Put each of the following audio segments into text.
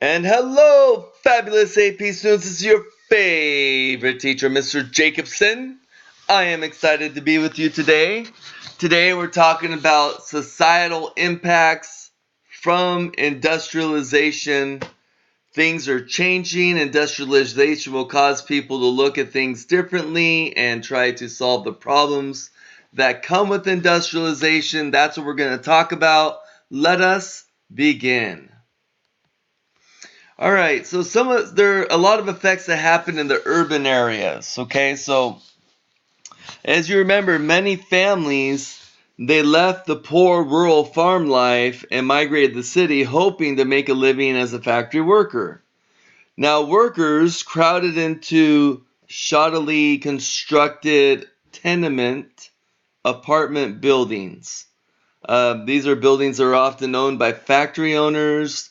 And hello, fabulous AP students. This is your favorite teacher, Mr. Jacobson. I am excited to be with you today. Today we're talking about societal impacts from industrialization. Things are changing. Industrialization will cause people to look at things differently and try to solve the problems that come with industrialization. That's what we're going to talk about. Let us begin. All right, so there are a lot of effects that happen in the urban areas. Okay, so as you remember, many families they left the poor rural farm life and migrated to the city, hoping to make a living as a factory worker. Now, workers crowded into shoddily constructed tenement apartment buildings. These are buildings that are often owned by factory owners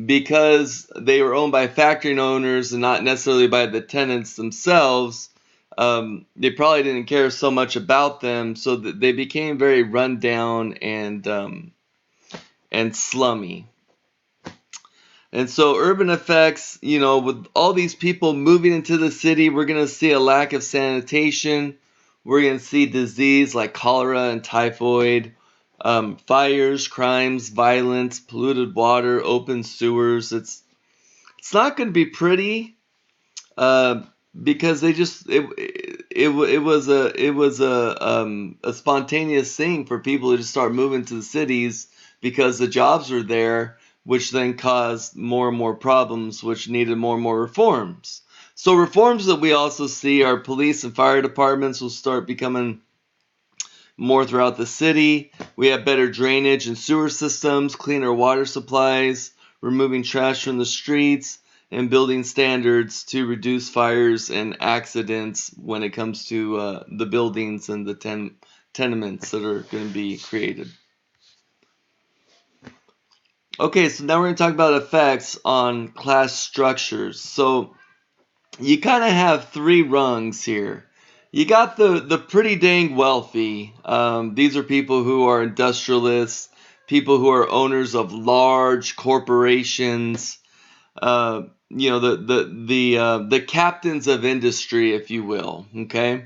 because they were owned by factory owners and not necessarily by the tenants themselves. They probably didn't care so much about them, so that they became very run down and slummy. And so urban effects, with all these people moving into the city, we're going to see a lack of sanitation. We're going to see disease like cholera and typhoid, fires, crimes, violence, polluted water, open sewers. It's not going to be pretty, uh, because it was a spontaneous thing for people to just start moving to the cities because the jobs were there, which then caused more and more problems, which needed more and more reforms. So reforms that we also see are police and fire departments will start becoming more throughout the city. We have better drainage and sewer systems, cleaner water supplies, removing trash from the streets, and building standards to reduce fires and accidents when it comes to the buildings and the tenements that are going to be created. Okay, so now we're going to talk about effects on class structures. So you kind of have three rungs here. You got the pretty dang wealthy. These are people who are industrialists, people who are owners of large corporations. The captains of industry, if you will. Okay,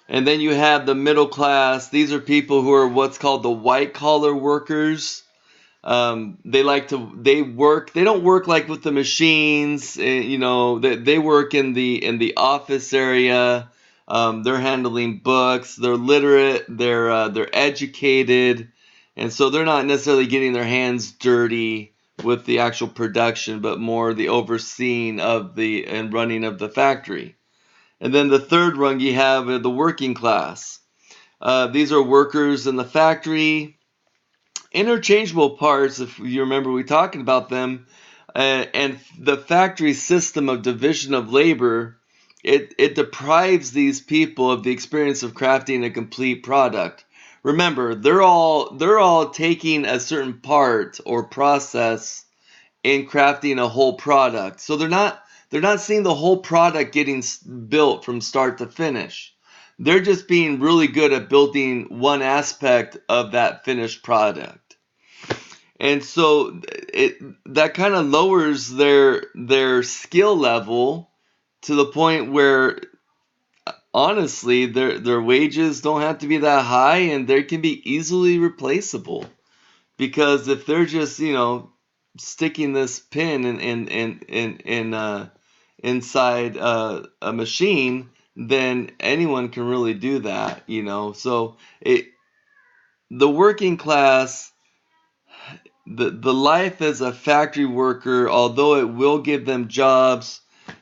and then you have the middle class. These are people who are what's called the white collar workers. They work. They don't work like with the machines. They work in the office area. They're handling books. They're literate. They're educated, and so they're not necessarily getting their hands dirty with the actual production, but more the overseeing of the and running of the factory. And then the third rung you have the working class. These are workers in the factory, interchangeable parts. If you remember, we talked about them, and the factory system of division of labor. It deprives these people of the experience of crafting a complete product. Remember, they're all taking a certain part or process in crafting a whole product. So they're not seeing the whole product getting built from start to finish. They're just being really good at building one aspect of that finished product. And so that kind of lowers their skill level to the point where honestly their wages don't have to be that high and they can be easily replaceable. Because if they're just, sticking this pin inside a machine, then anyone can really do that. So the working class, the life as a factory worker, although it will give them jobs,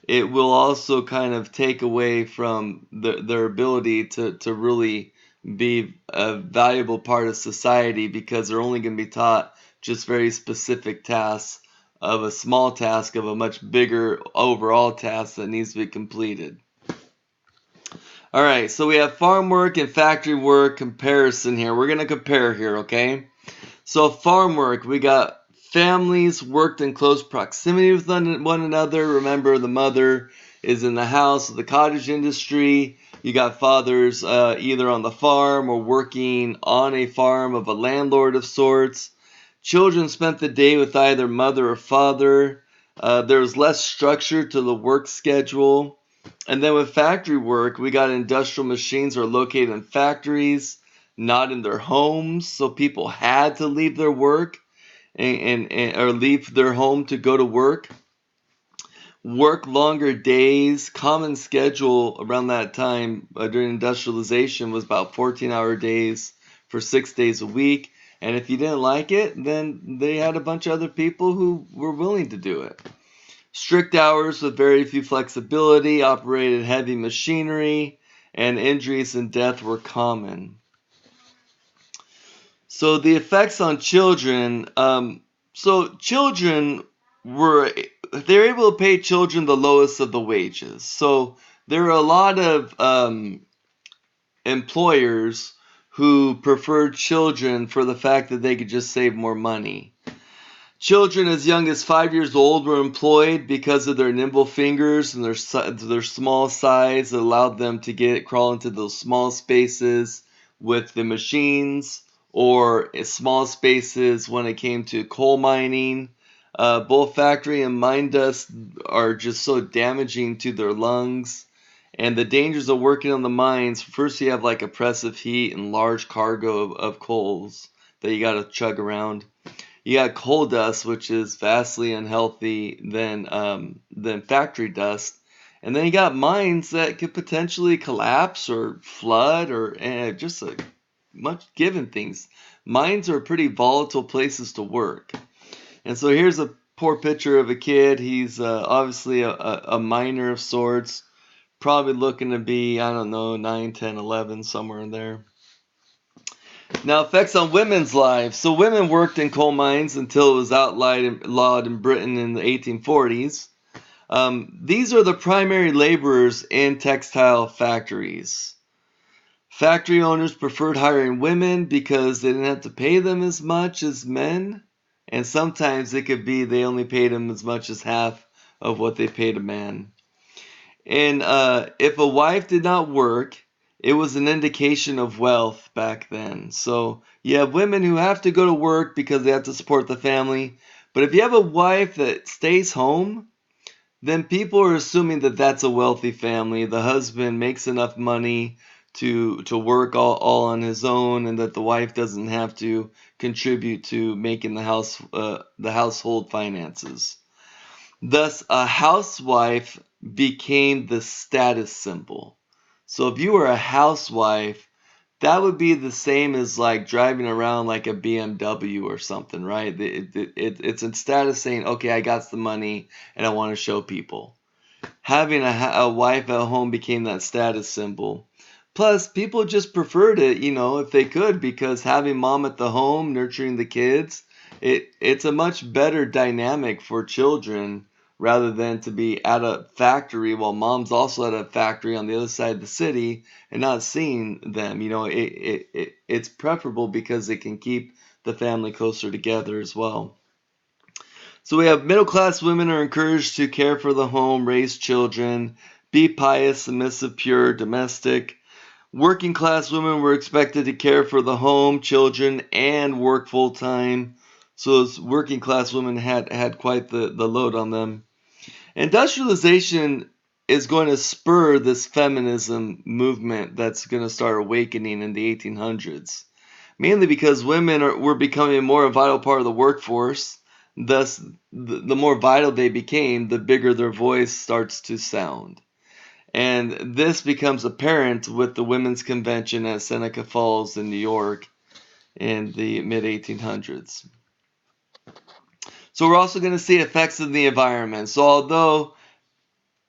it will also kind of take away from their ability to really be a valuable part of society because they're only going to be taught just very specific tasks of a small task of a much bigger overall task that needs to be completed. All right, so we have farm work and factory work comparison here. We're going to compare here, okay? So farm work, we got families worked in close proximity with one another. Remember, the mother is in the house of the cottage industry. You got fathers either on the farm or working on a farm of a landlord of sorts. Children spent the day with either mother or father. There was less structure to the work schedule. And then with factory work, we got industrial machines are located in factories, not in their homes. So people had to leave their work or leave their home to go to work. Work longer days. Common schedule around that time during industrialization was about 14-hour days for 6 days a week. And if you didn't like it, then they had a bunch of other people who were willing to do it. Strict hours with very few flexibility, operated heavy machinery, and injuries and death were common. So the effects on children. So children were they were able to pay children the lowest of the wages. So there are a lot of employers who preferred children for the fact that they could just save more money. Children as young as 5 years old were employed because of their nimble fingers and their small size that allowed them to crawl into those small spaces with the machines, or small spaces when it came to coal mining. Both factory and mine dust are just so damaging to their lungs. And the dangers of working on the mines, first you have like oppressive heat and large cargo of coals that you got to chug around. You got coal dust, which is vastly unhealthy than factory dust, and then you got mines that could potentially collapse or flood or just much given things. Mines are pretty volatile places to work, and so here's a poor picture of a kid. He's obviously a miner of sorts, probably looking to be, I don't know, 9, 10, 11, somewhere in there. Now, effects on women's lives. So women worked in coal mines until it was outlawed in Britain in the 1840s. These are the primary laborers in textile factories. Factory owners preferred hiring women because they didn't have to pay them as much as men. And sometimes it could be they only paid them as much as half of what they paid a man. And if a wife did not work, it was an indication of wealth back then. So you have women who have to go to work because they have to support the family. But if you have a wife that stays home, then people are assuming that that's a wealthy family. The husband makes enough money to work all on his own, and that the wife doesn't have to contribute to making the household finances. Thus, a housewife became the status symbol. So if you were a housewife, that would be the same as like driving around like a BMW or something, right? It's instead of saying, okay, I got the money and I want to show people. Having a wife at home became that status symbol. Plus, people just preferred it, if they could, because having mom at the home nurturing the kids, it's a much better dynamic for children rather than to be at a factory while mom's also at a factory on the other side of the city and not seeing them. It's preferable because it can keep the family closer together as well. So we have middle class women are encouraged to care for the home, raise children, be pious, submissive, pure, domestic. Working class women were expected to care for the home, children, and work full time. So those working class women had quite the load on them. Industrialization is going to spur this feminism movement that's going to start awakening in the 1800s, mainly because were becoming a more vital part of the workforce. Thus, the more vital they became, the bigger their voice starts to sound. And this becomes apparent with the Women's Convention at Seneca Falls in New York in the mid 1800s. So we're also going to see effects in the environment. So although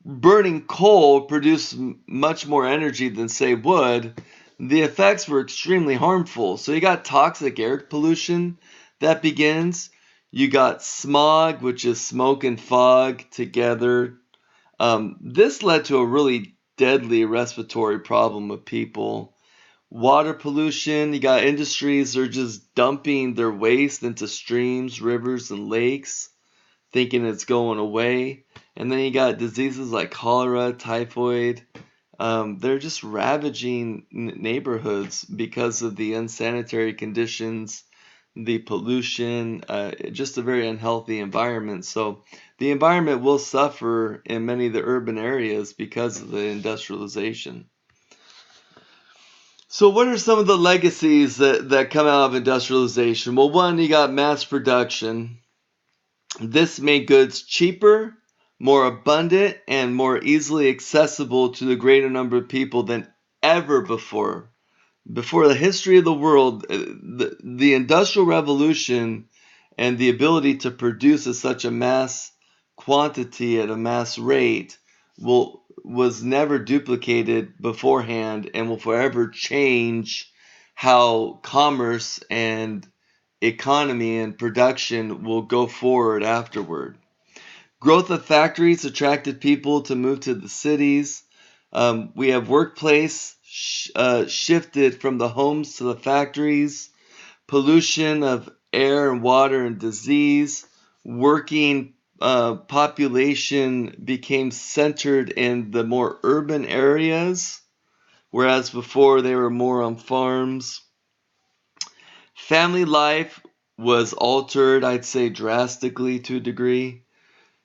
burning coal produced much more energy than, say, wood, the effects were extremely harmful. So you got toxic air pollution that begins. You got smog, which is smoke and fog together. This led to a really deadly respiratory problem with people. Water pollution, you got industries that are just dumping their waste into streams, rivers, and lakes, thinking it's going away. And then you got diseases like cholera, typhoid. They're just ravaging neighborhoods because of the unsanitary conditions the pollution, just a very unhealthy environment. So the environment will suffer in many of the urban areas because of the industrialization. So what are some of the legacies that come out of industrialization? Well, one, you got mass production. This made goods cheaper, more abundant, and more easily accessible to the greater number of people than ever before. Before the history of the world, the Industrial Revolution and the ability to produce at such a mass quantity at a mass rate was never duplicated beforehand and will forever change how commerce and economy and production will go forward afterward. Growth of factories attracted people to move to the cities. We have workplace shifted from the homes to the factories. Pollution of air and water and disease. Working population became centered in the more urban areas, whereas before they were more on farms. Family life was altered, I'd say drastically to a degree.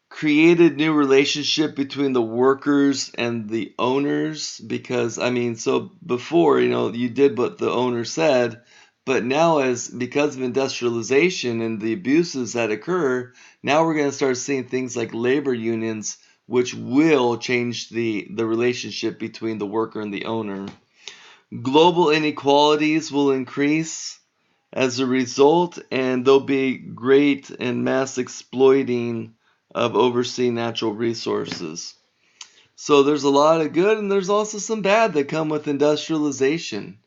Created new relationship between the workers and the owners because so before you did what the owner said, but now as because of industrialization and the abuses that occur, now we're going to start seeing things like labor unions, which will change the relationship between the worker and the owner. Global inequalities will increase as a result, and there'll be great and mass exploiting of overseas natural resources. So there's a lot of good, and there's also some bad that come with industrialization.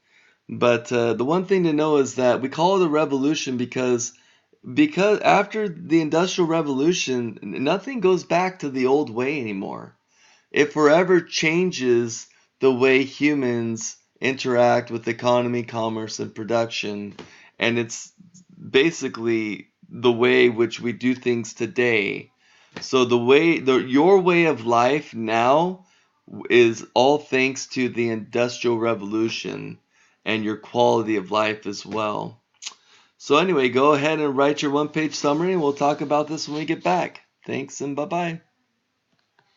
But the one thing to know is that we call it a revolution because after the industrial revolution, nothing goes back to the old way anymore. It forever changes the way humans interact with economy, commerce, and production. And it's basically the way which we do things today. So your way of life now is all thanks to the Industrial Revolution and your quality of life as well. So anyway, go ahead and write your one-page summary, and we'll talk about this when we get back. Thanks, and bye-bye.